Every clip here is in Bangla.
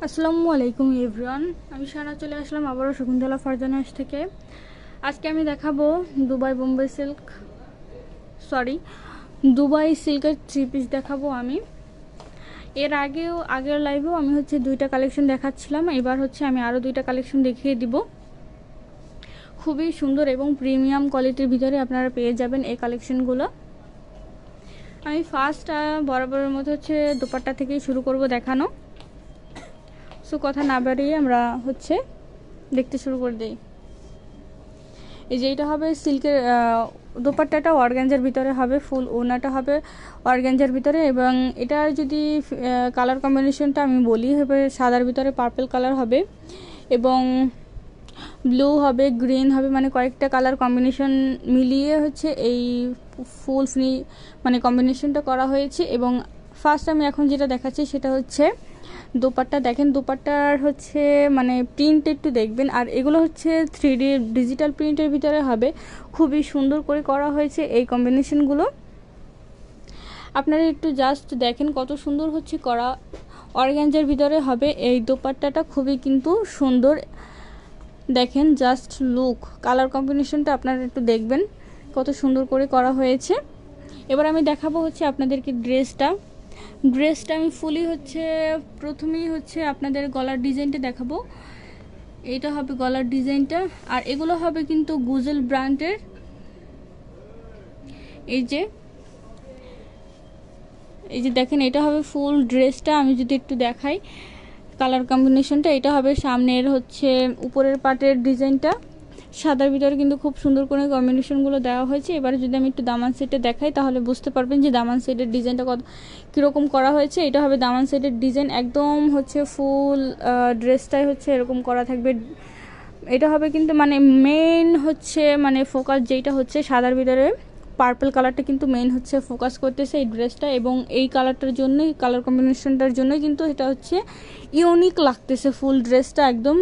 আসসালামু আলাইকুম এভরিওয়ান। আমি সারা চলে আসলাম আবারও শকুন্তলা ফারজানা হাউস থেকে। আজকে আমি দেখাবো দুবাই সিল্কের 3 পিস দেখাবো আমি। এর আগের লাইভেও আমি দুইটা কালেকশন দেখাচ্ছিলাম, এবার আমি আরও দুইটা কালেকশন দেখিয়ে দিব। খুবই সুন্দর এবং প্রিমিয়াম কোয়ালিটির ভিতরে আপনারা পেয়ে যাবেন এই কালেকশনগুলো। আমি ফার্স্ট বরাবরের মতো দোপাট্টা থেকেই শুরু করব দেখানো। সো কথা না বাড়িয়ে আমরা দেখতে শুরু করে দেই। এই যে এটা হবে সিল্কের দোপাট্টাটা অর্গানজার ভিতরে হবে, ফুল ওনাটা হবে অর্গানজার ভিতরে, এবং এটার যদি কালার কম্বিনেশনটা আমি বলি হবে সাদার ভিতরে পার্পল কালার হবে এবং ব্লু হবে, গ্রিন হবে, মানে কয়েকটা কালার কম্বিনেশন মিলিয়ে এই ফুল কম্বিনেশনটা করা হয়েছে। এবং ফার্স্ট আমি এখন যেটা দেখাচ্ছি সেটা দোপাট্টা। দেখেন দোপাট্টার প্রিন্ট একটু দেখবেন, আর এগুলো 3D ডিজিটাল প্রিন্টের ভিতরে হবে। খুবই সুন্দর করে করা হয়েছে এই কম্বিনেশনগুলো। আপনারা একটু জাস্ট দেখেন কত সুন্দর করা। অর্গানজার ভিতরে হবে এই দোপাট্টাটা, খুবই কিন্তু সুন্দর। দেখেন জাস্ট লুক, কালার কম্বিনেশনটা আপনারা একটু দেখবেন কত সুন্দর করে করা হয়েছে। এবার আমি দেখাবো আপনাদেরকে ড্রেসটা আমি ফুলি প্রথমেই আপনাদের গলার ডিজাইনটা দেখাবো। এইটা হবে গলার ডিজাইনটা, আর এগুলো হবে কিন্তু গুজেল ব্র্যান্ডের। এই যে দেখেন এটা হবে ফুল ড্রেসটা। আমি যদি একটু দেখাই কালার কম্বিনেশনটা, এটা হবে সামনের উপরের পাটের ডিজাইনটা সাদার ভিতরে কিন্তু খুব সুন্দর করে কম্বিনেশনগুলো দেওয়া হয়েছে। এবারে যদি আমি একটু দামান সেটে দেখাই তাহলে বুঝতে পারবেন যে দামান সেটের ডিজাইনটা কীরকম করা হয়েছে। এটা হবে দামান সেটের ডিজাইন, একদম ফুল ড্রেসটাই এরকম করা থাকবে। এটা হবে কিন্তু মেইন ফোকাস যেটা সাদার ভিতরে পার্পল কালারটা কিন্তু মেইন ফোকাস করতেছে এই ড্রেসটা, এবং এই কালারটার জন্যই, কালার কম্বিনেশনটার জন্যই কিন্তু এটা ইউনিক লাগতেছে। ফুল ড্রেসটা একদম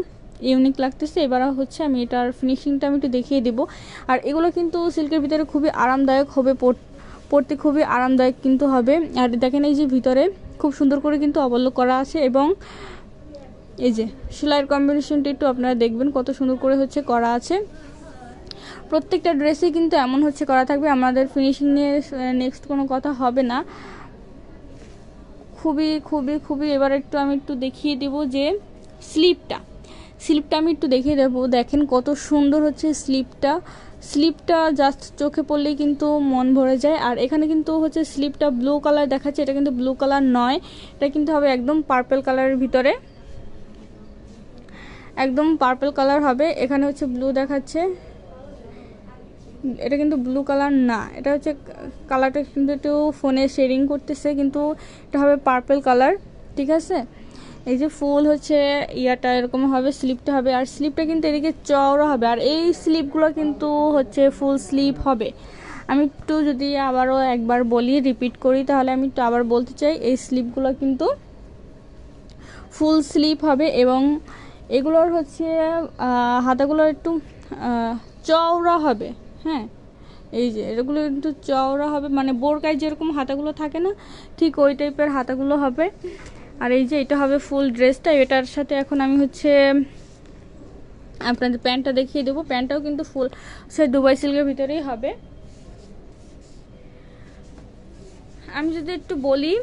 ইউনিক লাগতেছে। এবার আমি এটার ফিনিশিংটা আমি একটু দেখিয়ে দেবো। আর এগুলো কিন্তু সিল্কের ভিতরে খুবই আরামদায়ক হবে, পরতে খুবই আরামদায়ক কিন্তু হবে। আর দেখেন এই যে ভিতরে খুব সুন্দর করে কিন্তু অবলক করা আছে, এবং এই যে সেলাইয়ের কম্বিনেশনটা একটু আপনারা দেখবেন কত সুন্দর করে করা আছে। প্রত্যেকটা ড্রেসে কিন্তু এমন করা থাকবে। আমাদের ফিনিশিং নিয়ে নেক্সট কোনো কথা হবে না। খুবই খুবই খুবই এবার আমি একটু দেখিয়ে দেবো যে স্লিপটা আমি একটু দেখিয়ে দেবো। দেখেন কত সুন্দর স্লিপটা জাস্ট চোখে পড়লেই কিন্তু মন ভরে যায়। আর এখানে কিন্তু স্লিপটা ব্লু কালার দেখাচ্ছে, এটা কিন্তু ব্লু কালার নয়, এটা কিন্তু হবে একদম পার্পল কালারের ভিতরে, একদম পার্পল কালার হবে। এখানে ব্লু দেখাচ্ছে, এটা কিন্তু ব্লু কালার না, এটা কালারটা কিন্তু একটু ফোনে শেডিং করতেছে, কিন্তু এটা হবে পার্পল কালার, ঠিক আছে। এই যে ফুল ইয়াটা এরকম হবে, স্লিপটা হবে, আর স্লিপটা কিন্তু এদিকে চওড়া হবে, আর এই স্লিপগুলো কিন্তু ফুল স্লিপ হবে। আমি একটু যদি আবারও একবার বলি, রিপিট করি, তাহলে আমি একটু আবার বলতে চাই, এই স্লিপগুলো কিন্তু ফুল স্লিপ হবে, এবং এগুলোর হাতাগুলো একটু চওড়া হবে। হ্যাঁ, এই যে এগুলো একটু চওড়া হবে, বোরকায় যেরকম হাতাগুলো থাকে না, ঠিক ওই টাইপের হাতাগুলো হবে। আর এই যে এটা হবে ফুল ড্রেসটা। এটার সাথে এখন আমি আপনাদের প্যান্টটা দেখিয়ে দেবো। প্যান্টটাও কিন্তু ফুল দুবাই সিল্কের ভিতরেই হবে। আমি যদি একটু বলি,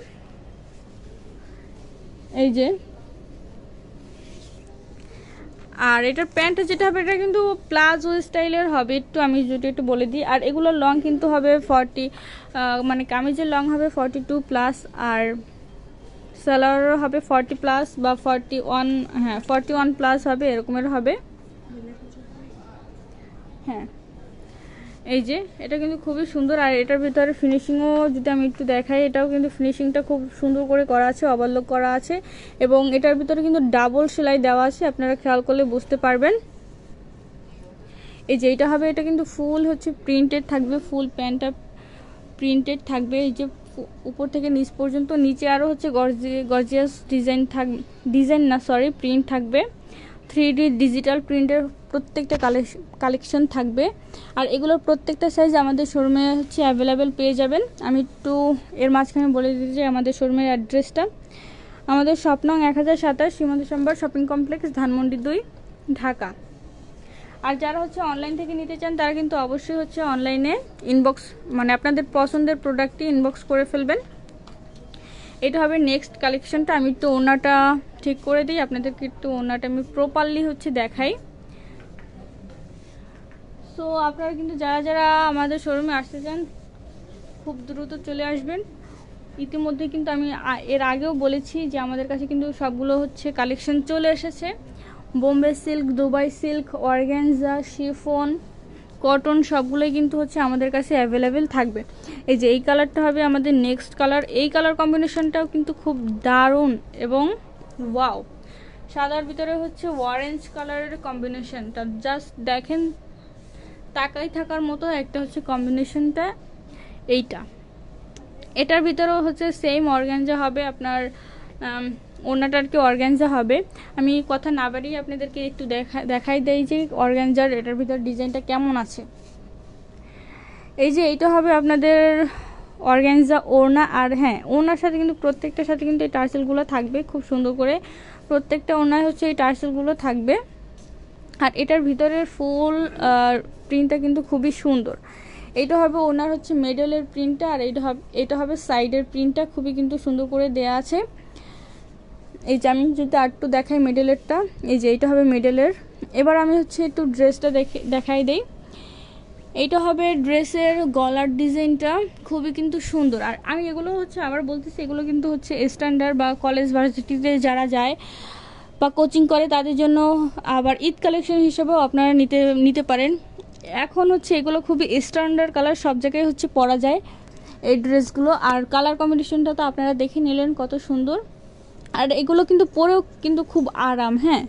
এই যে আর এটার প্যান্টটা যেটা হবে এটা কিন্তু প্লাজো স্টাইলের হবে, আমি যদি একটু বলে দিই। আর এগুলোর লং কিন্তু হবে 40, কামিজের লং হবে 42+, আর সালোয়ারও হবে 40+ বা 41, হ্যাঁ 41+ হবে, এরকমের হবে। হ্যাঁ, এই যে এটা কিন্তু খুবই সুন্দর। আর এটার ভিতরে ফিনিশিংও যদি আমি একটু দেখাই, এটাও কিন্তু ফিনিশিংটা খুব সুন্দর করে করা আছে, ওভারলক করা আছে, এবং এটার ভিতরে কিন্তু ডাবল সেলাই দেওয়া আছে, আপনারা খেয়াল করলে বুঝতে পারবেন। এই যে এটা হবে, এটা কিন্তু ফুল প্রিন্টেড থাকবে, ফুল প্যান্টটা প্রিন্টেড থাকবে। এই যে উপর থেকে নিচ পর্যন্ত, নিচে আরও গর্জিয়াস প্রিন্ট থাকবে। 3D ডিজিটাল প্রিন্টের প্রত্যেকটা কালেকশন থাকবে। আর এগুলোর প্রত্যেকটা সাইজ আমাদের শোরুমে অ্যাভেলেবেল পেয়ে যাবেন। আমি একটু এর মাঝখানে বলে দিতে চাই আমাদের শোরুমের অ্যাড্রেসটা। আমাদের স্বপ্নং 1027 সীমান্ত সম্ভার শপিং কমপ্লেক্স, ধানমন্ডি 2, ঢাকা। আর যারা হচ্ছে অনলাইন থেকে নিতে চান তারা কিন্তু অবশ্যই হচ্ছে অনলাইনে ইনবক্স, মানে আপনাদের পছন্দের প্রোডাক্টটি ইনবক্স করে ফেলবেন। এটা হবে নেক্সট কালেকশনটা। আমি একটু ওড়নাটা ঠিক করে দিই আপনাদেরকে, একটু ওড়নাটা আমি প্রপারলি হচ্ছে দেখাই। সো আপনারা কিন্তু যারা যারা আমাদের শোরুমে আসতে চান খুব দ্রুত চলে আসবেন। ইতিমধ্যে কিন্তু আমি এর আগেও বলেছি যে আমাদের কাছে কিন্তু সবগুলো হচ্ছে কালেকশন চলে এসেছে। Bombay silk, Dubai silk, organza, chiffon, cotton সবগুলোই কিন্তু হচ্ছে আমাদের কাছে অ্যাভেলেবেল থাকবে। এই যে এই কালারটা হবে আমাদের নেক্সট কালার। এই কালার কম্বিনেশনটাও কিন্তু খুব দারুণ এবং ওয়াও। সাদার ভিতরে হচ্ছে অরেঞ্জ কালারের কম্বিনেশনটা জাস্ট দেখেন, তাকাই থাকার মতো একটা হচ্ছে কম্বিনেশনটা এইটা। এটার ভিতরেও হচ্ছে সেম অর্গানজা হবে, আপনার ওড়নাটা আর কি অর্গানজা হবে। আমি কথা না বাড়িয়ে আপনাদেরকে একটু দেখাই দেই যে অর্গানজার এটার ভিতর ডিজাইনটা কেমন আছে। এই যে এইটা হবে আপনাদের অর্গানজা ওড়না। আর হ্যাঁ, ওড়নার সাথে কিন্তু প্রত্যেকটার সাথে কিন্তু এই টার্সেলগুলো থাকবে খুব সুন্দর করে, প্রত্যেকটা ওড়নায় হচ্ছে এই টার্সেলগুলো থাকবে। আর এটার ভিতরের ফুল প্রিন্টটা কিন্তু খুবই সুন্দর। এইটা হবে ওনার হচ্ছে মিডলের প্রিন্টটা, আর এটা হবে সাইডের প্রিন্টটা, খুবই কিন্তু সুন্দর করে দেয়া আছে। এই যে আমি যদি আরেকটু দেখাই মিডলেরটা, এই যে এইটা হবে মিডলের। এবার আমি হচ্ছে একটু ড্রেসটা দেখাই দেই। এইটা হবে ড্রেসের গলার ডিজাইনটা, খুবই কিন্তু সুন্দর। আর আমি এগুলো হচ্ছে আবার বলতেছি, এগুলো কিন্তু হচ্ছে স্ট্যান্ডার্ড বা কলেজ ভার্সিটিতে যারা যায় বা কোচিং করে তাদের জন্য, আবার ঈদ কালেকশন হিসেবেও আপনারা নিতে পারেন। এখন হচ্ছে এগুলো খুবই স্ট্যান্ডার্ড কালার, সব জায়গায় হচ্ছে পরা যায় এই ড্রেসগুলো। আর কালার কম্বিনেশনটা তো আপনারা দেখে নিলেন কত সুন্দর। আর এগুলো কিন্তু পরেও কিন্তু খুব আরাম। হ্যাঁ,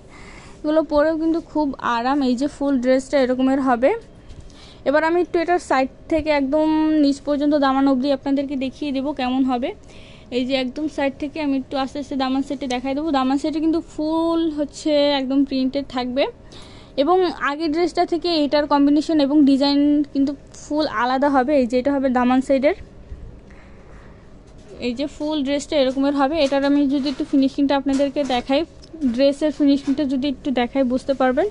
এগুলো পরেও কিন্তু খুব আরাম। এই যে ফুল ড্রেসটা এরকমের হবে। এবার আমি একটু এটার সাইড থেকে একদম নিচ পর্যন্ত দামান অবধি আপনাদেরকে দেখিয়ে দেবো কেমন হবে। এই যে একদম সাইড থেকে আমি একটু আস্তে আস্তে দামান সেটে দেখাই দেবো। দামান সেটে কিন্তু ফুল হচ্ছে একদম প্রিন্টেড থাকবে, এবং আগের ড্রেসটা থেকে এটার কম্বিনেশন এবং ডিজাইন কিন্তু ফুল আলাদা হবে। এই যে এটা হবে দামান সাইডের, এই যে ফুল ড্রেসটা এরকমের হবে। এটার আমি যদি একটু ফিনিশিংটা আপনাদেরকে দেখাই, ড্রেসের ফিনিশিংটা যদি একটু দেখাই বুঝতে পারবেন।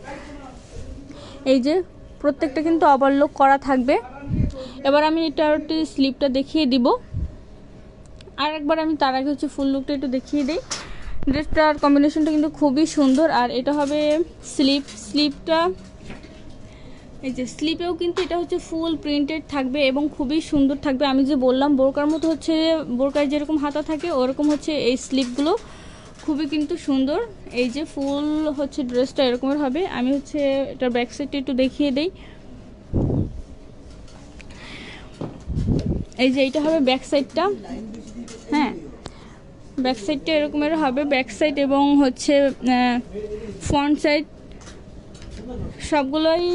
এই যে প্রত্যেকটা কিন্তু ওভারলক করা থাকবে। এবার আমি এটার একটু স্লিপটা দেখিয়ে দিব। আর একবার আমি তার আগে হচ্ছে ফুল লুকটা একটু দেখিয়ে দিই। ড্রেসটার কম্বিনেশনটা কিন্তু খুবই সুন্দর। আর এটা হবে স্লিপটা, এই যে স্লিপেও কিন্তু এটা হচ্ছে ফুল প্রিন্টেড থাকবে এবং খুবই সুন্দর থাকবে। আমি যে বললাম বোরকার মতো হচ্ছে, বোরকায় যেরকম হাতা থাকে ওরকম হচ্ছে এই স্লিপগুলো, খুবই কিন্তু সুন্দর। এই যে ফুল হচ্ছে ড্রেসটা এরকমের হবে। আমি হচ্ছে এটার ব্যাক সাইডটা একটু দেখিয়ে দেই। এই যে এইটা হবে ব্যাক সাইডটা। হ্যাঁ, ব্যাক সাইডটা এরকমের হবে, ব্যাক সাইড এবং হচ্ছে ফ্রন্ট সাইড সবগুলোই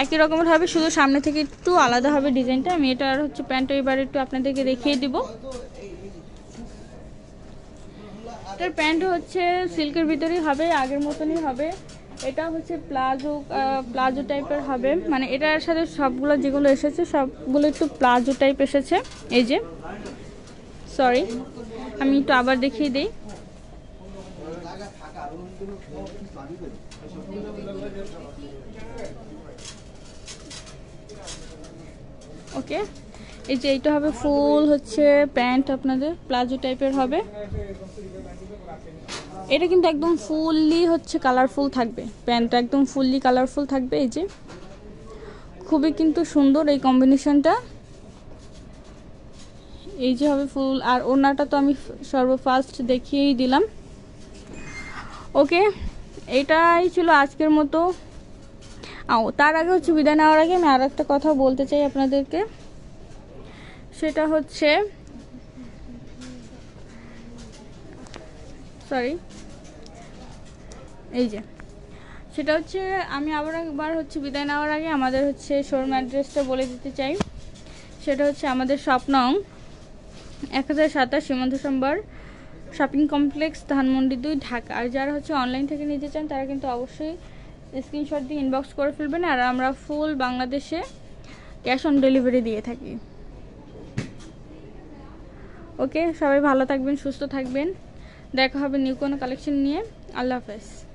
একই রকমের হবে, শুধু সামনে থেকে একটু আলাদা হবে ডিজাইনটা। আমি এটার হচ্ছে প্যান্টটা এবার একটু আপনাদেরকে দেখিয়ে দিব। এটার প্যান্ট হচ্ছে সিল্কের ভিতরেই হবে, আগের মতনই হবে। এটা হচ্ছে প্লাজো টাইপের হবে, মানে এটার সাথে সবগুলো যেগুলো এসেছে সবগুলো একটু প্লাজো টাইপ এসেছে। এই যে সরি, আমি একটু আবার দেখিয়ে দিই। ওকে, এই যে এইটা হবে ফুল হচ্ছে প্যান্ট, আপনাদের প্লাজো টাইপের হবে। এটা কিন্তু একদম ফুললি হচ্ছে কালারফুল থাকবে, প্যান্টটা একদম ফুললি কালারফুল থাকবে। এই যে খুবই কিন্তু সুন্দর এই কম্বিনেশনটা। এই যে হবে ফুল, আর ওড়নাটা তো আমি সর্বফার্স্ট দেখিয়েই দিলাম। ওকে, এটাই ছিল আজকের মতো। তার আগে হচ্ছে বিদায় নেওয়ার আগে আমি আর একটা কথা বলতে চাই আপনাদেরকে, সেটা হচ্ছে এই যে সেটা হচ্ছে আমি আবার একবার হচ্ছে বিদায় নেওয়ার আগে আমাদের হচ্ছে শোরুম অ্যাড্রেসটা বলে দিতে চাই। সেটা হচ্ছে আমাদের স্বপ্নং 1027 সীমান্ত সম্ভার শপিং কমপ্লেক্স, ধানমন্ডি 2, ঢাকা। আর যারা হচ্ছে অনলাইন থেকে নিতে চান তারা কিন্তু অবশ্যই স্ক্রিনশট দিয়ে ইনবক্স করে ফেলবেন। আর আমরা ফুল বাংলাদেশে ক্যাশ অন ডেলিভারি দিয়ে থাকি। ওকে, সবাই ভালো থাকবেন, সুস্থ থাকবেন। দেখা হবে নিউ কোনো কালেকশন নিয়ে। আল্লাহ হাফেজ।